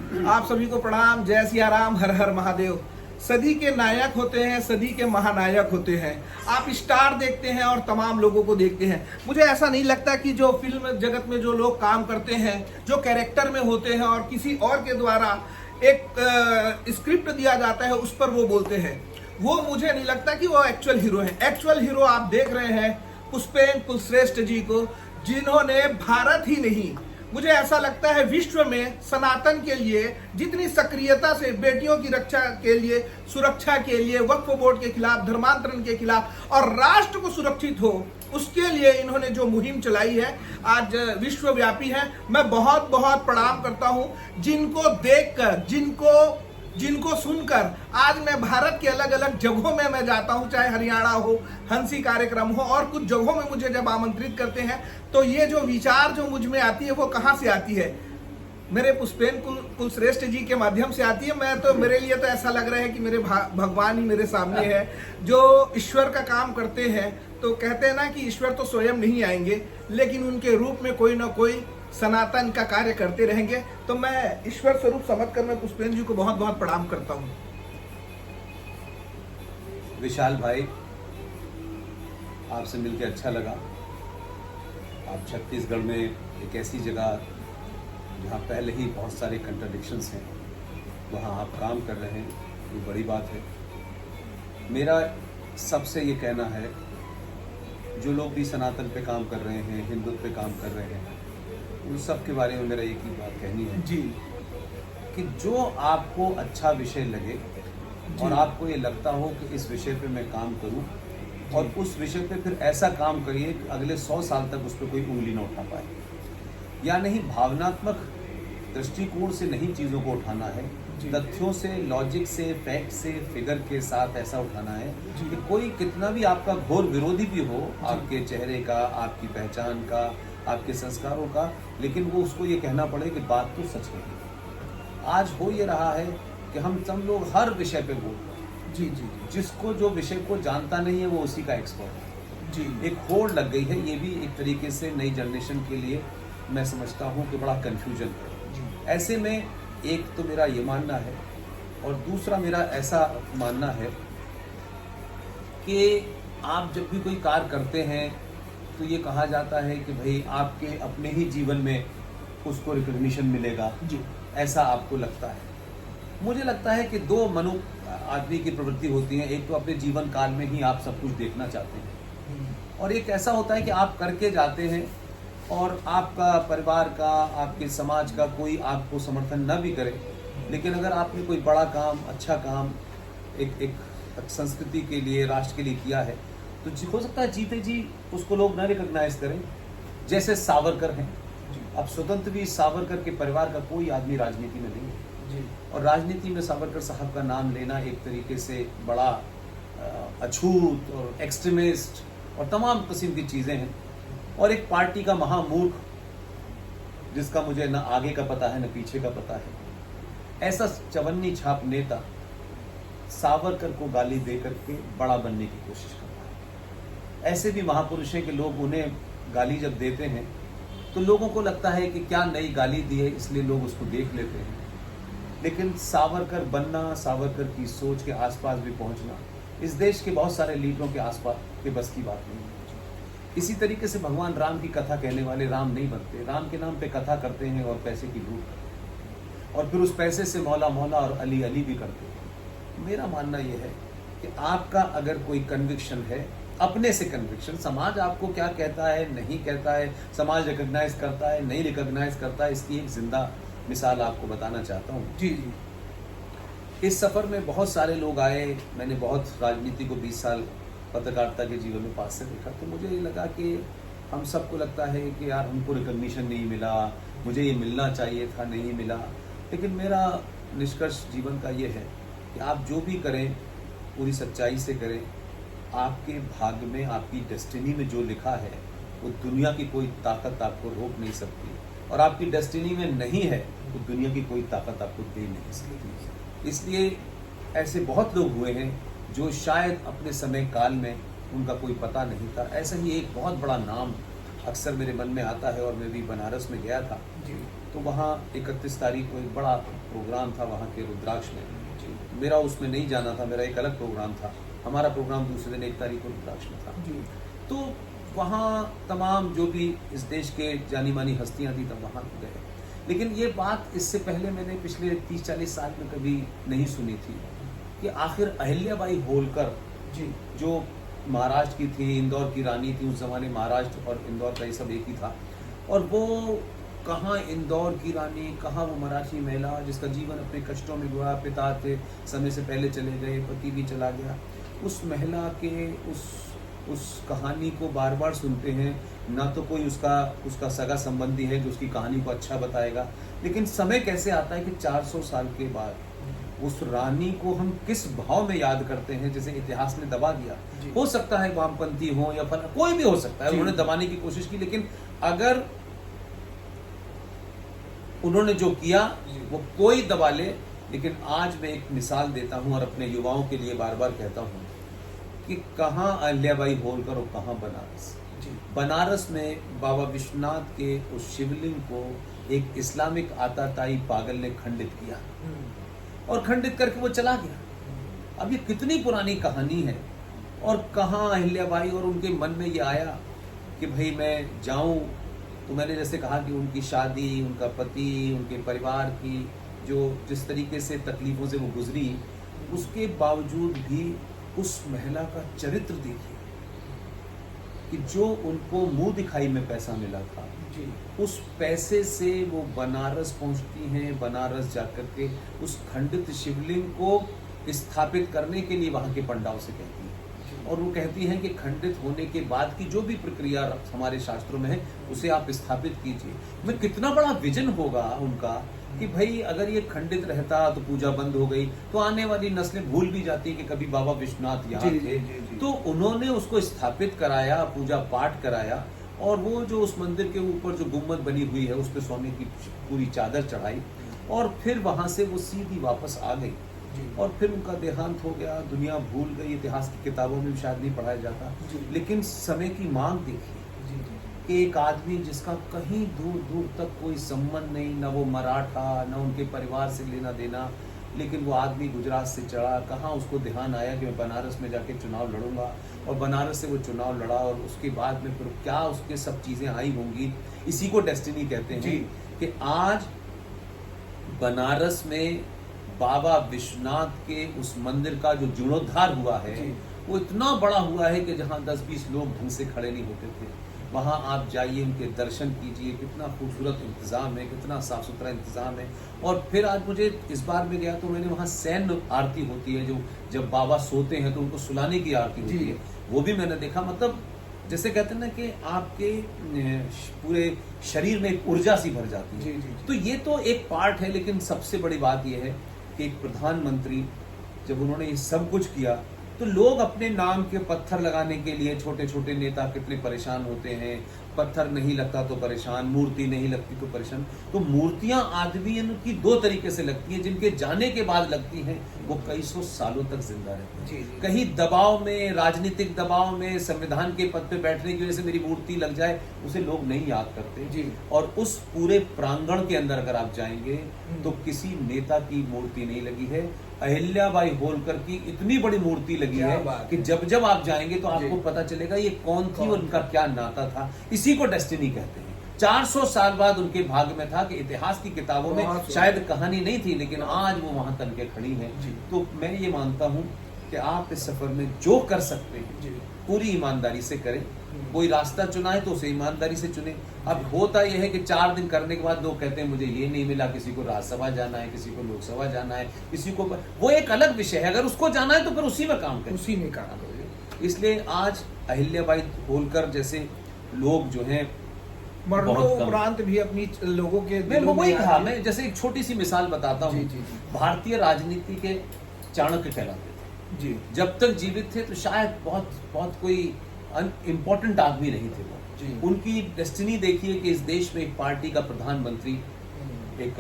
आप सभी को प्रणाम। जय सिया राम, हर हर महादेव। सदी के नायक होते हैं, सदी के महानायक होते हैं। आप स्टार देखते हैं और तमाम लोगों को देखते हैं। मुझे ऐसा नहीं लगता कि जो फिल्म जगत में जो लोग काम करते हैं, जो कैरेक्टर में होते हैं और किसी और के द्वारा एक स्क्रिप्ट दिया जाता है उस पर वो बोलते हैं, वो मुझे नहीं लगता कि वो एक्चुअल हीरो है। एक्चुअल हीरो आप देख रहे हैं पुष्पेन कुलश्रेष्ठ जी को, जिन्होंने भारत ही नहीं, मुझे ऐसा लगता है विश्व में सनातन के लिए जितनी सक्रियता से बेटियों की रक्षा के लिए, सुरक्षा के लिए, वक्फ बोर्ड के खिलाफ, धर्मांतरण के खिलाफ और राष्ट्र को सुरक्षित हो उसके लिए इन्होंने जो मुहिम चलाई है आज विश्वव्यापी है। मैं बहुत बहुत प्रणाम करता हूं जिनको देखकर, जिनको सुनकर आज मैं भारत के अलग अलग जगहों में मैं जाता हूं, चाहे हरियाणा हो, हंसी कार्यक्रम हो और कुछ जगहों में मुझे जब आमंत्रित करते हैं तो ये जो विचार जो मुझ में आती है वो कहां से आती है? मेरे पुष्पेन कुलश्रेष्ठ जी के माध्यम से आती है। मेरे लिए तो ऐसा लग रहा है कि मेरे भगवान ही मेरे सामने है जो ईश्वर का काम करते हैं। तो कहते हैं ना कि ईश्वर तो स्वयं नहीं आएंगे, लेकिन उनके रूप में कोई ना कोई सनातन का कार्य करते रहेंगे। तो मैं ईश्वर स्वरूप समझकर मैं पुष्पेन जी को बहुत बहुत प्रणाम करता हूँ। विशाल भाई, आपसे मिलकर अच्छा लगा। आप छत्तीसगढ़ में एक ऐसी जगह जहाँ पहले ही बहुत सारे कंट्राडिक्शंस हैं, वहाँ आप काम कर रहे हैं, ये बड़ी बात है। मेरा सबसे ये कहना है, जो लोग भी सनातन पे काम कर रहे हैं, हिंदुत्व पे काम कर रहे हैं, उन सब के बारे में मेरा एक ही बात कहनी है जी, कि जो आपको अच्छा विषय लगे और आपको ये लगता हो कि इस विषय पे मैं काम करूं, और उस विषय पे फिर ऐसा काम करिए कि अगले 100 साल तक उस पर कोई उंगली न उठा पाए। या नहीं, भावनात्मक दृष्टिकोण से नहीं चीज़ों को उठाना है, तथ्यों से, लॉजिक से, फैक्ट से, फिगर के साथ ऐसा उठाना है कि कोई कितना भी आपका घोर विरोधी भी हो, आपके चेहरे का, आपकी पहचान का, आपके संस्कारों का, लेकिन वो उसको ये कहना पड़े कि बात तो सच है। आज हो ये रहा है कि हम सब लोग हर विषय पे बोलते हैं। जी, जिसको जो विषय को जानता नहीं है वो उसी का एक्सपर्ट है। जी, एक होड़ लग गई है। ये भी एक तरीके से नई जनरेशन के लिए मैं समझता हूँ कि बड़ा कन्फ्यूजन है। ऐसे में एक तो मेरा ये मानना है, और दूसरा मेरा ऐसा मानना है कि आप जब भी कोई कार्य करते हैं तो ये कहा जाता है कि भाई आपके अपने ही जीवन में उसको रिकॉग्निशन मिलेगा, जी, ऐसा आपको लगता है। मुझे लगता है कि दो आदमी की प्रवृत्ति होती है। एक तो अपने जीवन काल में ही आप सब कुछ देखना चाहते हैं, और एक ऐसा होता है कि आप करके जाते हैं और आपका परिवार का, आपके समाज का कोई आपको समर्थन न भी करे, लेकिन अगर आपने कोई बड़ा काम, अच्छा काम एक संस्कृति के लिए, राष्ट्र के लिए किया है, तो हो सकता है जीते जी उसको लोग न रिकॉग्नाइज करें। जैसे सावरकर हैं। अब स्वतंत्र भी सावरकर के परिवार का कोई आदमी राजनीति में नहीं है, और राजनीति में सावरकर साहब का नाम लेना एक तरीके से बड़ा अछूत और एक्सट्रीमिस्ट और तमाम किस्म की चीज़ें हैं। और एक पार्टी का महामूर्ख, जिसका मुझे न आगे का पता है न पीछे का पता है, ऐसा चवन्नी छाप नेता सावरकर को गाली दे करके बड़ा बनने की कोशिश करता है। ऐसे भी महापुरुष हैं कि लोग उन्हें गाली जब देते हैं तो लोगों को लगता है कि क्या नई गाली दी है, इसलिए लोग उसको देख लेते हैं। लेकिन सावरकर बनना, सावरकर की सोच के आसपास भी पहुंचना इस देश के बहुत सारे लीडरों के आसपास के बस की बात नहीं है। इसी तरीके से भगवान राम की कथा कहने वाले राम नहीं बनते। राम के नाम पे कथा करते हैं और पैसे की लूट करते हैं, और फिर उस पैसे से मौला मौला और अली अली भी करते हैं। मेरा मानना यह है कि आपका अगर कोई कन्विक्शन है, अपने से कन्विक्शन, समाज आपको क्या कहता है, नहीं कहता है, समाज रिकॉग्नाइज करता है, नहीं रिकॉग्नाइज करता है, इसकी एक जिंदा मिसाल आपको बताना चाहता हूँ। जी, इस सफ़र में बहुत सारे लोग आए। मैंने बहुत राजनीति को 20 साल पत्रकारिता के जीवन में पास से देखा, तो मुझे ये लगा कि हम सबको लगता है कि यार हमको रिकॉग्निशन नहीं मिला, मुझे ये मिलना चाहिए था, नहीं मिला। लेकिन मेरा निष्कर्ष जीवन का ये है कि आप जो भी करें पूरी सच्चाई से करें। आपके भाग्य में, आपकी डेस्टिनी में जो लिखा है वो दुनिया की कोई ताकत आपको रोक नहीं सकती, और आपकी डेस्टिनी में नहीं है तो दुनिया की कोई ताकत आपको दे नहीं सकती। इसलिए ऐसे बहुत लोग हुए हैं जो शायद अपने समय काल में उनका कोई पता नहीं था। ऐसा ही एक बहुत बड़ा नाम अक्सर मेरे मन में आता है, और मैं भी बनारस में गया था तो वहाँ 31 तारीख को एक बड़ा प्रोग्राम था वहाँ के रुद्राक्ष में। मेरा उसमें नहीं जाना था, मेरा एक अलग प्रोग्राम था। हमारा प्रोग्राम दूसरे दिन 1 तारीख को रुद्राक्ष में था। तो वहाँ तमाम जो भी इस देश के जानी मानी हस्तियाँ थी तब वहाँ गए। लेकिन ये बात इससे पहले मैंने पिछले 30-40 साल में कभी नहीं सुनी थी कि आखिर अहिल्याबाई होलकर जो महाराष्ट्र की थी, इंदौर की रानी थी, उस जमाने महाराष्ट्र और इंदौर का ये सब एक ही था, और वो कहाँ इंदौर की रानी, कहाँ वो मराठी महिला जिसका जीवन अपने कष्टों में हुआ, पिता थे समय से पहले चले गए, पति भी चला गया, उस महिला के उस कहानी को बार बार सुनते हैं। ना तो कोई उसका सगा संबंधी है जो उसकी कहानी को अच्छा बताएगा, लेकिन समय कैसे आता है कि 400 साल के बाद उस रानी को हम किस भाव में याद करते हैं, जैसे इतिहास ने दबा दिया। हो सकता है वामपंथी हो या कोई भी हो सकता है, उन्होंने दबाने की कोशिश की, लेकिन अगर उन्होंने जो किया वो कोई दबा ले। लेकिन आज मैं एक मिसाल देता हूं और अपने युवाओं के लिए बार बार कहता हूं कि कहाँ अहिल्याबाई होलकर और कहाँ बनारस। बनारस में बाबा विश्वनाथ के उस शिवलिंग को एक इस्लामिक आताताई पागल ने खंडित किया और खंडित करके वो चला गया। अब ये कितनी पुरानी कहानी है, और कहाँ अहिल्याबाई और उनके मन में ये आया कि भाई मैं जाऊं। तो मैंने जैसे कहा कि उनकी शादी, उनका पति, उनके परिवार की जो जिस तरीके से तकलीफों से वो गुजरी, उसके बावजूद भी उस महिला का चरित्र देखिए कि जो उनको मुंह दिखाई में पैसा मिला था, उस पैसे से वो बनारस पहुंचती हैं। बनारस जाकर के उस खंडित शिवलिंग को स्थापित करने के लिए वहां के पंडाओं से कहती हैं, और वो कहती हैं कि खंडित होने के बाद की जो भी प्रक्रिया हमारे शास्त्रों में है उसे आप स्थापित कीजिए। मैं कितना बड़ा विजन होगा उनका कि भाई अगर ये खंडित रहता तो पूजा बंद हो गई तो आने वाली नस्लें भूल भी जाती कि कभी बाबा विश्वनाथ यहाँ थे। तो उन्होंने उसको स्थापित कराया, पूजा पाठ कराया, और वो जो उस मंदिर के ऊपर जो गुम्बद बनी हुई है उस पर सोने की पूरी चादर चढ़ाई, और फिर वहां से वो सीधी वापस आ गई। और फिर उनका देहांत हो गया, दुनिया भूल गई, इतिहास की किताबों में भी शायद नहीं पढ़ाया जाता। लेकिन समय की मांग देखिए कि एक आदमी जिसका कहीं दूर दूर तक कोई संबंध नहीं, ना वो मराठा, ना उनके परिवार से लेना देना, लेकिन वो आदमी गुजरात से चढ़ा, कहाँ उसको ध्यान आया कि मैं बनारस में जाके चुनाव लड़ूंगा, और बनारस से वो चुनाव लड़ा, और उसके बाद में फिर क्या उसके सब चीज़ें आई होंगी। इसी को डेस्टिनी कहते हैं कि आज बनारस में बाबा विश्वनाथ के उस मंदिर का जो जीर्णोद्धार हुआ है वो इतना बड़ा हुआ है कि जहाँ 10-20 लोग ढंग से खड़े नहीं होते थे, वहाँ आप जाइए, उनके दर्शन कीजिए, कितना खूबसूरत इंतज़ाम है, कितना साफ सुथरा इंतज़ाम है। और फिर आज मुझे इस बार में गया तो मैंने वहाँ सैन्य आरती होती है, जो जब बाबा सोते हैं तो उनको सुलाने की आरती होती है, वो भी मैंने देखा। मतलब जैसे कहते हैं ना कि आपके पूरे शरीर में एक ऊर्जा सी भर जाती है। तो ये तो एक पार्ट है, लेकिन सबसे बड़ी बात यह है कि एक प्रधानमंत्री जब उन्होंने ये सब कुछ किया तो लोग अपने नाम के पत्थर लगाने के लिए, छोटे छोटे नेता कितने परेशान होते हैं, पत्थर नहीं लगता तो परेशान, मूर्ति नहीं लगती तो परेशान। तो मूर्तियां आदमियों की दो तरीके से लगती हैं, जिनके जाने के बाद लगती हैं वो कई सौ सालों तक जिंदा रहती हैं। कहीं दबाव में, राजनीतिक दबाव में, संविधान के पद पे बैठने की वजह से मेरी मूर्ति लग जाए, उसे लोग नहीं याद करते। और उस पूरे प्रांगण के अंदर अगर आप जाएंगे तो किसी नेता की मूर्ति नहीं लगी है। अहिल्याबाई होलकर की इतनी बड़ी मूर्ति लगी है कि जब जब आप जाएंगे तो आपको पता चलेगा ये कौन थी और उनका क्या नाता था। इसी को डेस्टिनी कहते हैं। 400 साल बाद उनके भाग्य में था कि इतिहास की किताबों में शायद कहानी नहीं थी, लेकिन आज वो वहां तन के खड़ी है। तो मैं ये मानता हूं कि आप इस सफर में जो कर सकते हैं पूरी ईमानदारी से करें। कोई रास्ता चुना है तो उसे ईमानदारी से चुने। अब होता यह है कि 4 दिन करने के बाद लोग कहते हैं मुझे ये नहीं मिला, किसी को राज्यसभा जाना है, किसी को लोकसभा जाना है, किसी को, वो एक अलग विषय है। अगर उसको जाना है तो फिर उसी में काम करें, उसी में काम करें। इसलिए आज अहिल्याबाई होलकर जैसे लोग जो हैं मरणोपरांत भी अपनी लोगों के दिलों में कहा। मैं जैसे एक छोटी सी मिसाल बताता हूँ। भारतीय राजनीति के चाणक्य कहलाते थे। जब तक जीवित थे तो शायद बहुत कोई इम्पोर्टेंट आदमी नहीं थे वो। उनकी डेस्टिनी देखिए कि इस देश में एक पार्टी का प्रधानमंत्री एक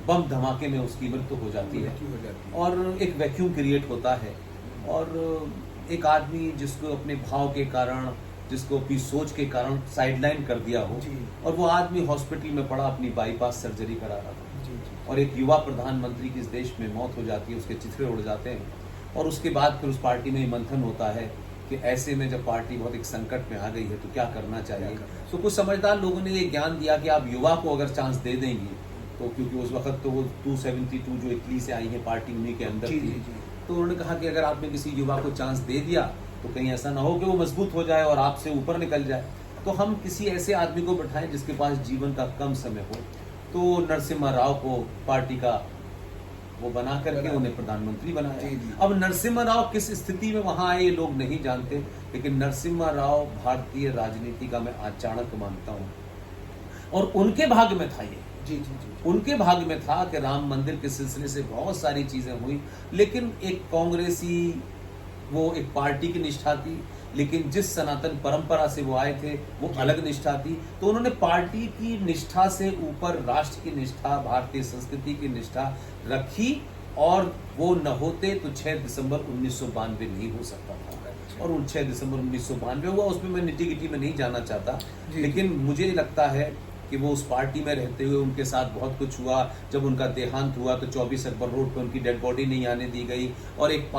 बम धमाके में उसकी मृत्यु हो जाती है और एक वैक्यूम क्रिएट होता है, और एक आदमी जिसको अपने भाव के कारण जिसको अपनी सोच के कारण साइडलाइन कर दिया हो, जी। और वो आदमी हॉस्पिटल में पड़ा अपनी बाईपास सर्जरी करा रहा था, जी जी और एक युवा प्रधानमंत्री की इस देश में मौत हो जाती है, उसके चिथड़े उड़ जाते हैं, और उसके बाद फिर उस पार्टी में मंथन होता है कि ऐसे में जब पार्टी बहुत एक संकट में आ गई है तो क्या करना चाहिए। तो कुछ समझदार लोगों ने ये ज्ञान दिया कि आप युवा को अगर चांस दे देंगे, तो क्योंकि उस वक्त तो वो 272 जो इटली से आई है पार्टी उन्हीं के अंदर जी, थी, जी, जी। तो उन्होंने कहा कि अगर आपने किसी युवा को चांस दे दिया तो कहीं ऐसा ना हो कि वो मजबूत हो जाए और आपसे ऊपर निकल जाए, तो हम किसी ऐसे आदमी को बैठाएं जिसके पास जीवन का कम समय हो। तो नरसिम्हा राव को पार्टी का वो बना करके उन्हें प्रधानमंत्री बनाया। जी, जी। अब नरसिम्हा राव किस स्थिति में वहां आए ये लोग नहीं जानते, लेकिन नरसिम्हा राव भारतीय राजनीति का मैं चाणक्य मानता हूं, और उनके भाग्य में था ये। जी जी जी उनके भाग्य में था कि राम मंदिर के सिलसिले से बहुत सारी चीजें हुई, लेकिन एक कांग्रेसी, वो एक पार्टी की निष्ठा थी, लेकिन जिस सनातन परंपरा से वो आए थे वो अलग निष्ठा थी। तो उन्होंने पार्टी की निष्ठा से ऊपर राष्ट्र की निष्ठा, भारतीय संस्कृति की निष्ठा रखी, और वो न होते तो 6 दिसंबर 1992 नहीं हो सकता था, और उन 6 दिसंबर 1992 हुआ। उसमें मैं निटी गिटी में नहीं जाना चाहता, लेकिन मुझे लगता है कि वो उस पार्टी में रहते हुए उनके साथ बहुत कुछ हुआ। जब उनका देहांत हुआ तो 24 अकबर रोड पर उनकी डेड बॉडी नहीं आने दी गई, और एक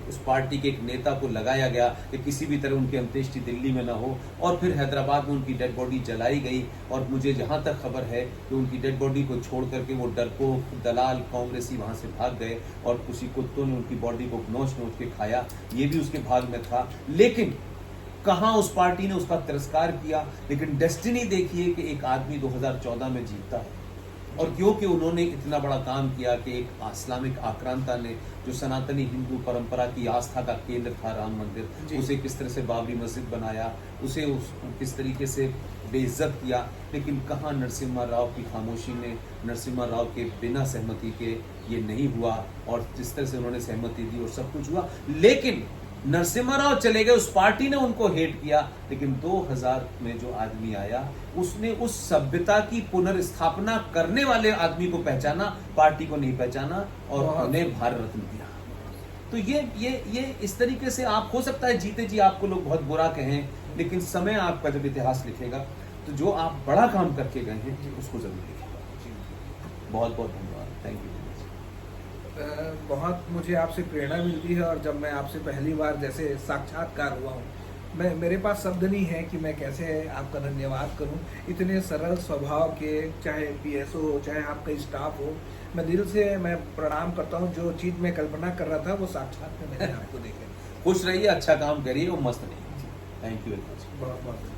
उस पार्टी के एक नेता को लगाया गया कि किसी भी तरह उनकी अंत्येष्टि दिल्ली में ना हो, और फिर हैदराबाद में उनकी डेड बॉडी जलाई गई। और मुझे जहाँ तक खबर है कि उनकी डेड बॉडी को छोड़ करके वो डरपोक दलाल कांग्रेसी वहाँ से भाग गए, और किसी कुत्तों ने उनकी बॉडी को नोच नोच के खाया, ये भी उसके भाग में था। लेकिन कहाँ उस पार्टी ने उसका तिरस्कार किया। लेकिन डेस्टिनी देखिए कि एक आदमी 2014 में जीतता है, और क्योंकि उन्होंने इतना बड़ा काम किया कि एक इस्लामिक आक्रांता ने जो सनातनी हिंदू परंपरा की आस्था का केंद्र था राम मंदिर, उसे किस तरह से बाबरी मस्जिद बनाया, उसे किस तरीके से बेइज्जत किया। लेकिन कहाँ नरसिम्हा राव की खामोशी ने, नरसिम्हा राव के बिना सहमति के ये नहीं हुआ, और जिस तरह से उन्होंने सहमति दी और सब कुछ हुआ। लेकिन नरसिम्हा राव चले गए, उस पार्टी ने उनको हेट किया, लेकिन 2000 में जो आदमी आया उसने उस सभ्यता की पुनर्स्थापना करने वाले आदमी को पहचाना, पार्टी को नहीं पहचाना, और उन्हें भारत रत्न दिया। तो ये इस तरीके से आप, हो सकता है जीते जी आपको लोग बहुत बुरा कहें, लेकिन समय आपका जब इतिहास लिखेगा तो जो आप बड़ा काम करके गए हैं उसको जरूर लिखेगा। बहुत बहुत धन्यवाद, थैंक यू। बहुत मुझे आपसे प्रेरणा मिलती है, और जब मैं आपसे पहली बार जैसे साक्षात्कार हुआ हूँ, मेरे पास शब्द नहीं है कि मैं कैसे आपका धन्यवाद करूँ। इतने सरल स्वभाव के, चाहे पीएसओ हो, चाहे आपका स्टाफ हो, मैं दिल से मैं प्रणाम करता हूँ। जो चीज़ मैं कल्पना कर रहा था वो साक्षात में मैंने आपको देखा। खुश रहिए, अच्छा काम करिए और मस्त रहिए। Thank you very much. बहुत बहुत